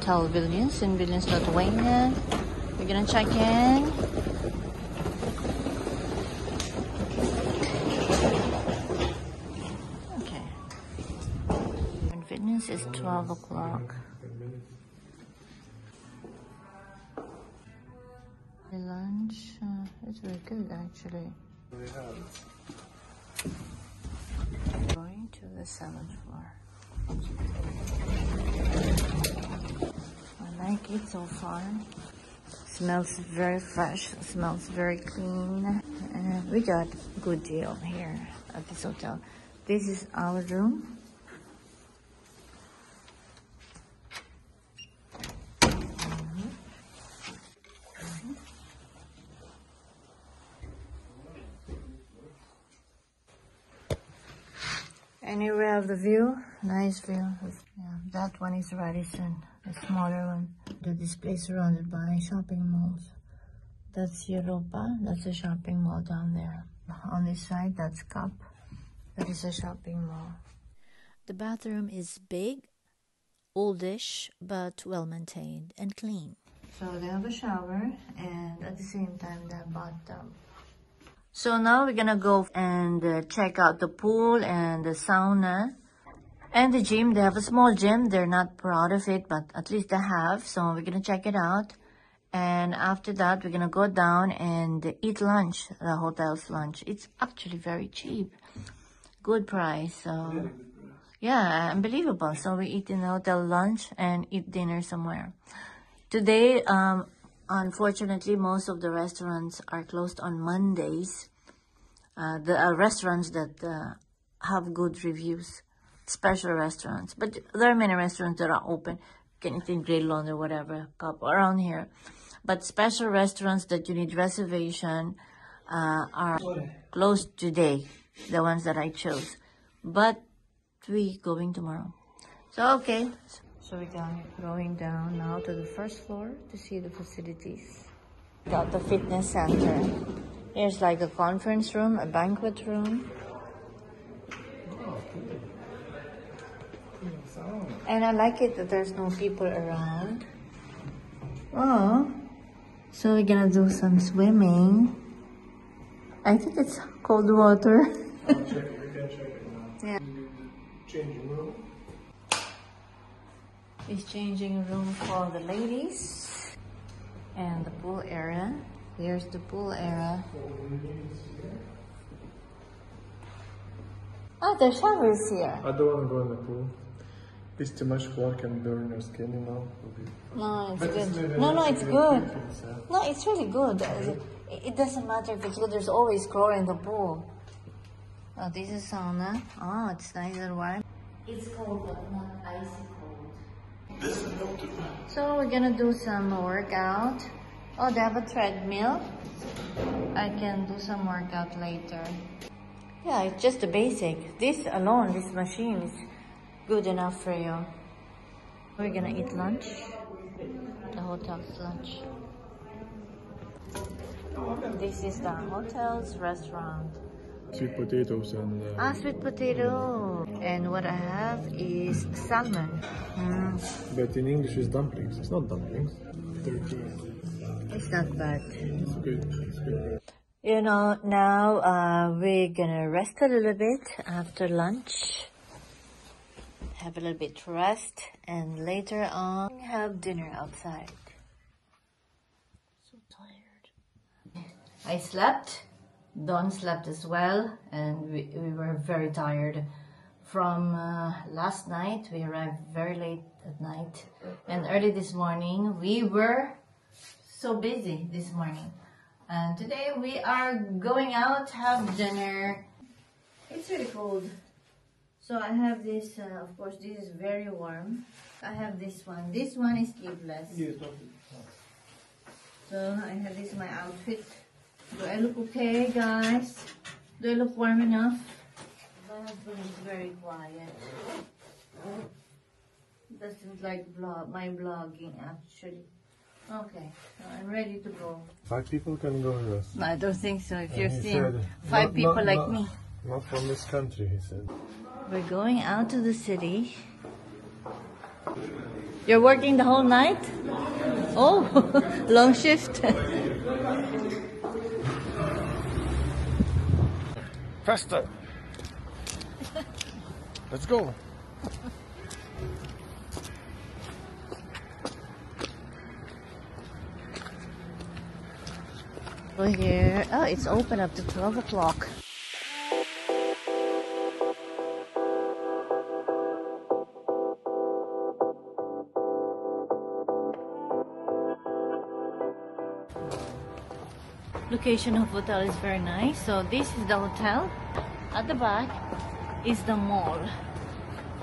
Hotel Vilnius in Vilnius, Lithuania. We're gonna check in. Okay. In Vilnius is 12 o'clock. The lunch, it's very good actually. Going to the 7th floor. I like it so far. Smells very fresh, smells very clean. And we got a good deal here at this hotel. This is our room. And here we have the view, nice view. Yeah, that one is Radisson, the smaller one. This place is surrounded by shopping malls. That's Europa, that's a shopping mall down there. On this side, that's Cup, that is a shopping mall. The bathroom is big, oldish, but well-maintained and clean. So they have a shower, and at the same time, they have bathtub. So now we're gonna go and check out the pool and the sauna and the gym. They have a small gym. They're not proud of it, but at least they have. So we're gonna check it out. And after that, we're gonna go down and eat lunch, the hotel's lunch. It's actually very cheap. Good price. So yeah, unbelievable. So we eat in the hotel lunch and eat dinner somewhere. Today, unfortunately, most of the restaurants are closed on Mondays. The restaurants that have good reviews, special restaurants. But there are many restaurants that are open. You can eat in Grillon or whatever, Cup around here. But special restaurants that you need reservation are closed today, the ones that I chose. But we going tomorrow. So, okay. So we're going down now to the first floor to see the facilities. Got the fitness center. Here's like a conference room, a banquet room. And I like it that there's no people around. Oh, so we're gonna do some swimming. I think it's cold water. I'll check it. We can check it now. Yeah. Changing room. It's changing room for the ladies. And the pool area. Here's the pool area. Oh, the shower is here. I don't want to go in the pool. It's too much water, can burn your skin, you know. No, it's But good. No, it's good. No, it's really good. It doesn't matter if it's good. There's always chlorine in the pool. Oh, this is sauna. Oh, it's nice and warm. It's cold, but not icy cold. So we're gonna do some workout. Oh, they have a treadmill. I can do some workout later. Yeah, it's just the basic. This alone, this machine is good enough for you. We're gonna eat lunch. The hotel's lunch. This is the hotel's restaurant. Sweet potatoes and... Sweet potato. And what I have is salmon. But in English it's dumplings. It's not dumplings. Turkey. It's not bad. It's good. It's good. You know, now we're gonna rest a little bit after lunch. Have a little bit rest, and later on have dinner outside. So tired. I slept. Dawn slept as well, and we were very tired. From last night, we arrived very late at night, and early this morning we were so busy this morning. And today we are going out, have dinner. It's really cold. So I have this, of course, this is very warm. I have this one. This one is sleeveless. So I have this my outfit. Do I look okay, guys? Do I look warm enough? My husband is very quiet. Doesn't like my vlogging, actually. Okay, so I'm ready to go. 5 people can go with us. I don't think so. If you've He seen said, 5 people like me. Not from this country, he said. We're going out to the city. You're working the whole night? Oh, long shift. Faster! Let's go! We're here. Oh, it's open up to 12 o'clock. Location of hotel is very nice. So this is the hotel. At the back is the mall.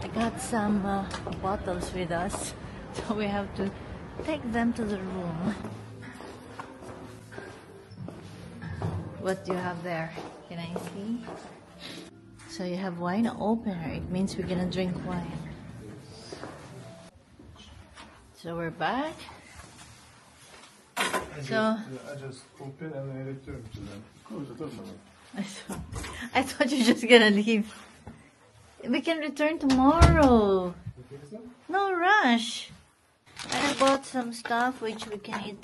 I got some bottles with us, so we have to take them to the room. What do you have there? Can I see? So you have wine opener. It means we're gonna drink wine. So we're back. I just open and I return to them. I thought you were just gonna leave. We can return tomorrow. No rush. I bought some stuff which we can eat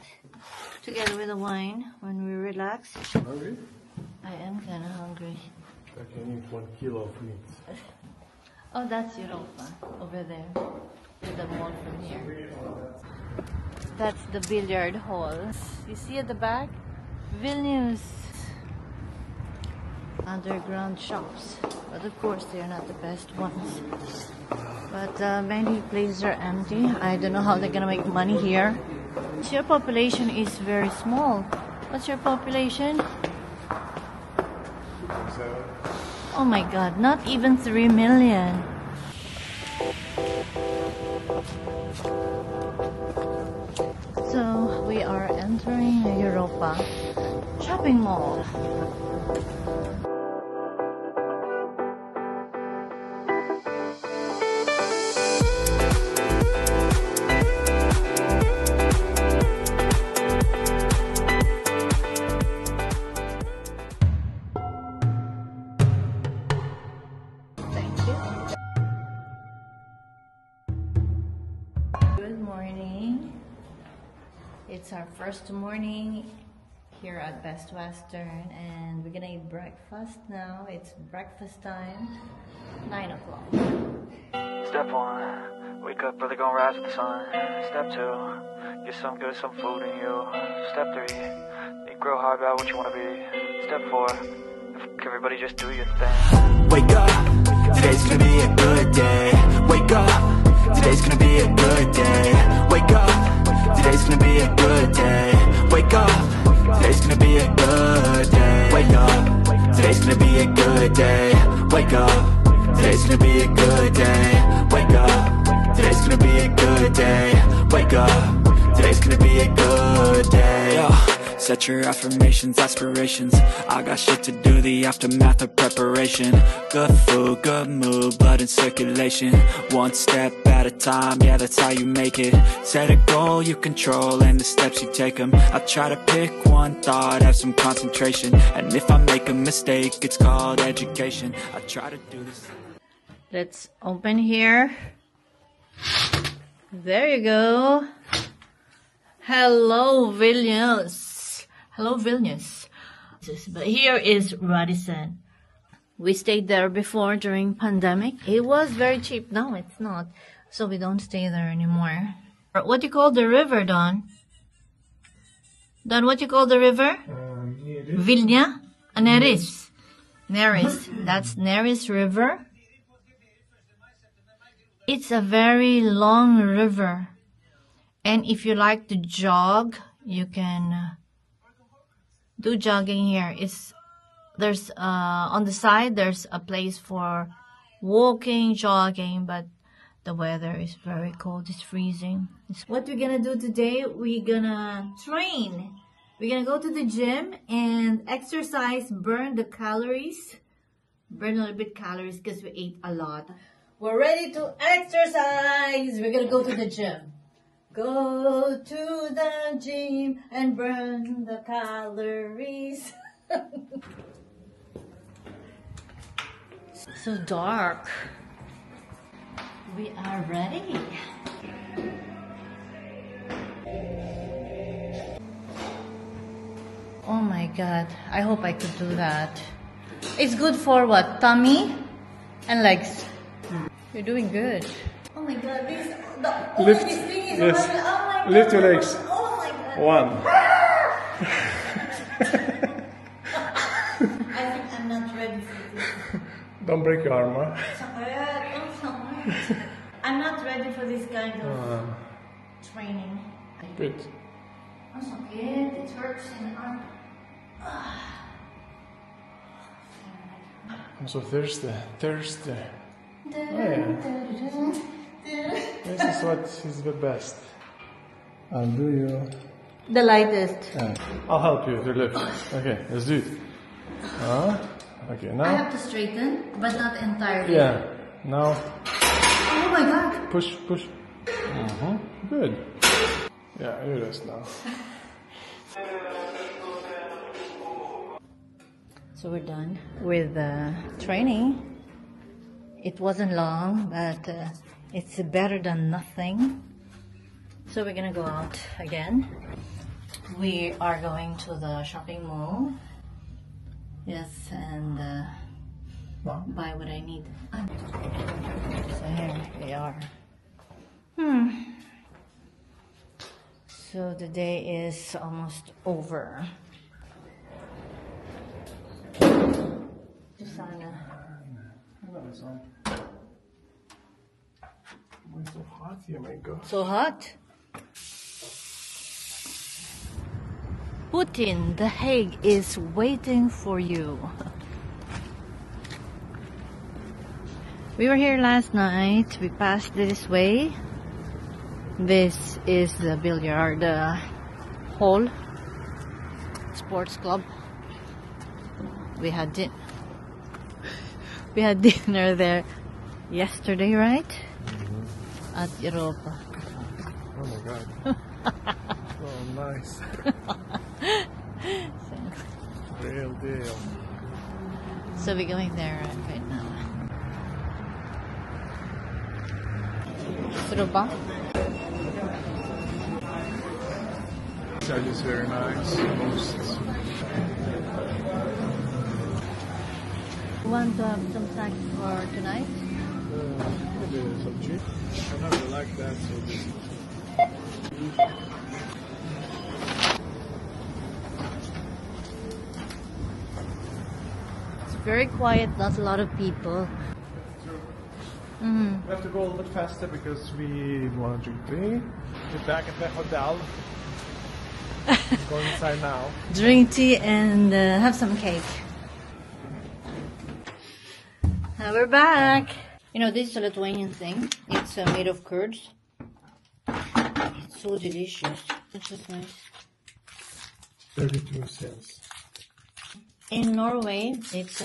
together with the wine when we relax. Hungry? I am kinda hungry. I can eat 1 kilo of meat. Oh, that's Europa over there. With the mall from here. That's the billiard hall. You see at the back? Vilnius. Underground shops. But of course, they're not the best ones. But many places are empty. I don't know how they're gonna make money here. Your population is very small. What's your population? 7. Oh my god, not even 3 million. So we are entering Europa shopping mall. Thank you. Good morning. It's our first morning here at Best Western, and we're gonna eat breakfast now. It's breakfast time, 9 o'clock. Step 1, wake up early, gonna rise with the sun. Step 2, get some good, some food in you. Step 3, think real hard about what you wanna be. Step 4, everybody just do your thing. Wake up, today's gonna be a good day. Wake up, today's gonna be a good day. Wake up, today's gonna be a good day. Wake up, today's gonna be a good day. Wake up, today's gonna be a good day. Wake up, today's gonna be a good day. Wake up, today's gonna be a good day. Wake up, today's gonna be a good day. Yo. Set your affirmations, aspirations. I got shit to do, the aftermath of preparation. Good food, good mood, blood in circulation. One step at a time, yeah, that's how you make it. Set a goal you control and the steps you take them. I try to pick one thought, have some concentration. And if I make a mistake, it's called education. I try to do this. Let's open here. There you go. Hello, Vilnius. Hello, Vilnius. But here is Radisson. We stayed there before during pandemic. It was very cheap. Now it's not. So we don't stay there anymore. What do you call the river, Don? Don, what do you call the river? Vilnia? Neris. Neris. That's Neris River. It's a very long river. And if you like to jog, you can do jogging here. There's on the side there's a place for walking, jogging, but the weather is very cold. It's freezing. What we're gonna do today, we're gonna train. We're gonna go to the gym and exercise, burn the calories, burn a little bit calories because we ate a lot. We're ready to exercise. We're gonna go to the gym. Go to the gym and burn the calories. So dark. We are ready. God, I hope I could do that. It's good for what? Tummy and legs. You're doing good. Oh my God, Lift. this thing is Yes. already, oh my God. Lift your legs. Oh my God. 1. I think I'm not ready for this. Don't break your arm, huh? I'm not ready for this kind of training. Good. I'm so good. It hurts in the arm. I'm so thirsty. Thirsty. Oh, yeah. This is what is the best. I'll do you. The lightest. I'll help you to lift. Okay, let's do it. Okay, I now. have to straighten, but not entirely. Yeah. Now. Oh my God. Push, push. Good. Yeah, you rest now. So we're done with training. It wasn't long, but it's better than nothing. So we're gonna go out again. We are going to the shopping mall. Yes, and buy what I need. So here we are. So the day is almost over. Sana. It's so hot here, my God. So hot. Putin, The Hague is waiting for you. We were here last night. We passed this way. This is the billiard hall, sports club. We had dinner there yesterday, right? At Europa. Oh my God. Oh, nice. Real deal. So we're going there right now. Europa. That is very nice. Most. You want some snacks for tonight? Maybe some cheap. I don't really like that, so this. It's very quiet, not a lot of people. We have to go a little bit faster because we want to drink tea. Get back at the hotel. Go inside now. Drink tea and have some cake. Now we're back. You know, this is a Lithuanian thing. It's made of curds. It's so delicious. It's just nice. 32 cents. In Norway, it's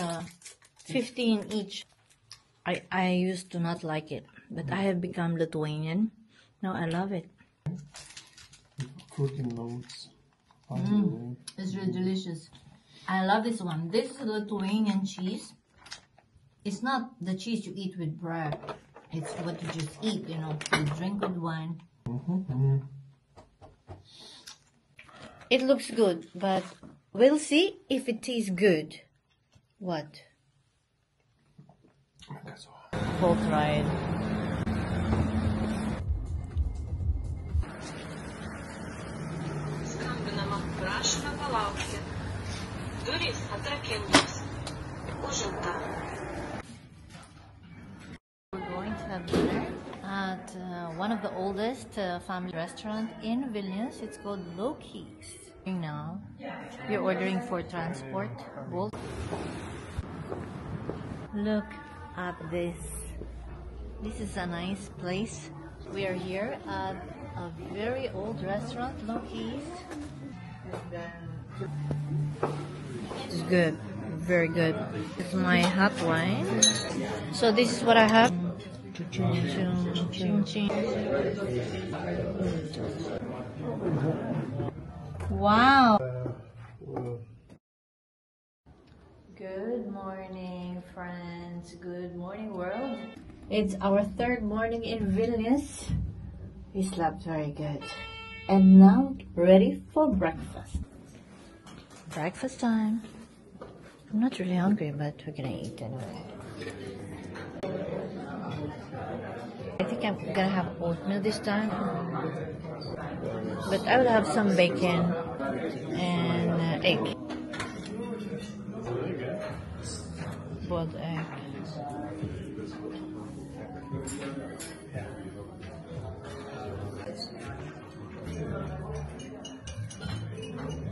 15 each. I used to not like it, but I have become Lithuanian. Now I love it. Fruit in loads. It's really delicious. I love this one. This is Lithuanian cheese. It's not the cheese you eat with bread. It's what you just eat, you know. You drink with wine. It looks good, but we'll see if it tastes good. What? Boat ride. Skambinama, prašome palaukti. Durys atrakintos. Užimta. We're going to have dinner at one of the oldest family restaurant in Vilnius. It's called Loki's. Now, we're ordering for transport. Bolt. Look at this. This is a nice place. We are here at a very old restaurant, Loki's. It's good, very good. It's my hot wine. So this is what I have. Wow. Good morning, friends. Good morning, world. It's our third morning in Vilnius. We slept very good. And now, ready for breakfast. Breakfast time. I'm not really hungry, but we're gonna eat anyway. I think I'm gonna have oatmeal this time, but I will have some bacon and egg. Boiled egg.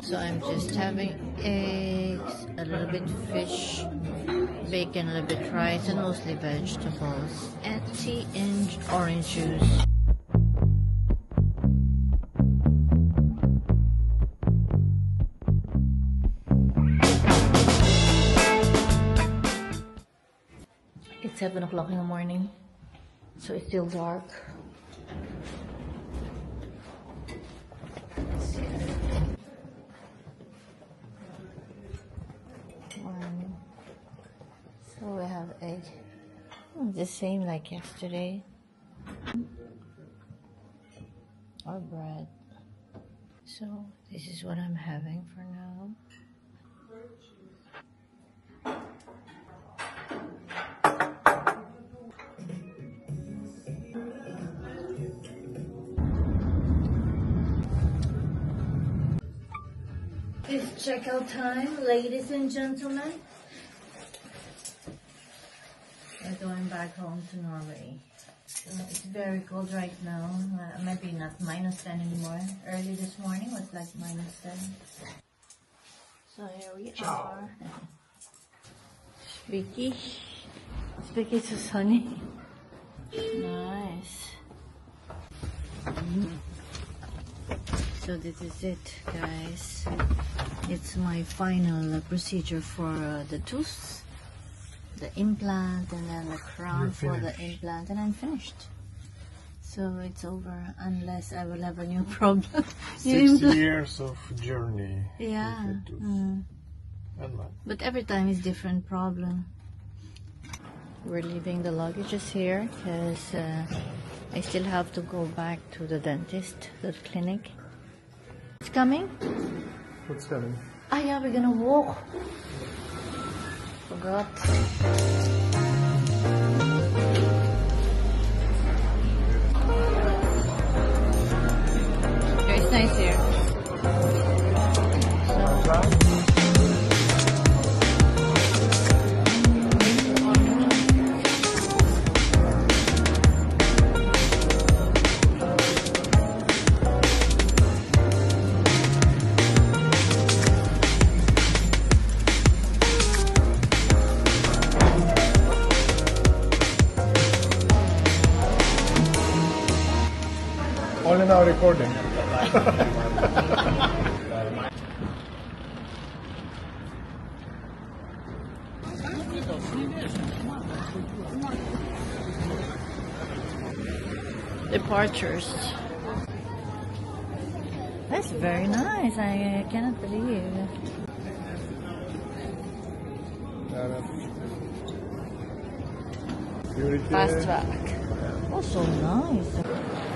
So I'm just having eggs, a little bit fish, bacon, a little bit rice, and mostly vegetables, and tea and orange juice. It's 7 o'clock in the morning, so it's still dark. So we have egg, the same like yesterday, or bread. So this is what I'm having for now. It's checkout time, ladies and gentlemen. We're going back home to Norway. So it's very cold right now. Maybe not -10 anymore. Early this morning was like -10. So here we are. Speaky is so sunny. Nice. So this is it, guys. It's my final procedure for the tooth, the implant, and then the crown for the implant, and I'm finished. So it's over, unless I will have a new problem. 6 years of journey. Yeah. And but every time is different problem. We're leaving the luggages here because I still have to go back to the dentist, the clinic. It's coming? what's coming? Ah yeah, we're gonna walk. Forgot. It's nice here. Only now recording. Departures. That's very nice. I cannot believe. Fast track. Oh, so nice.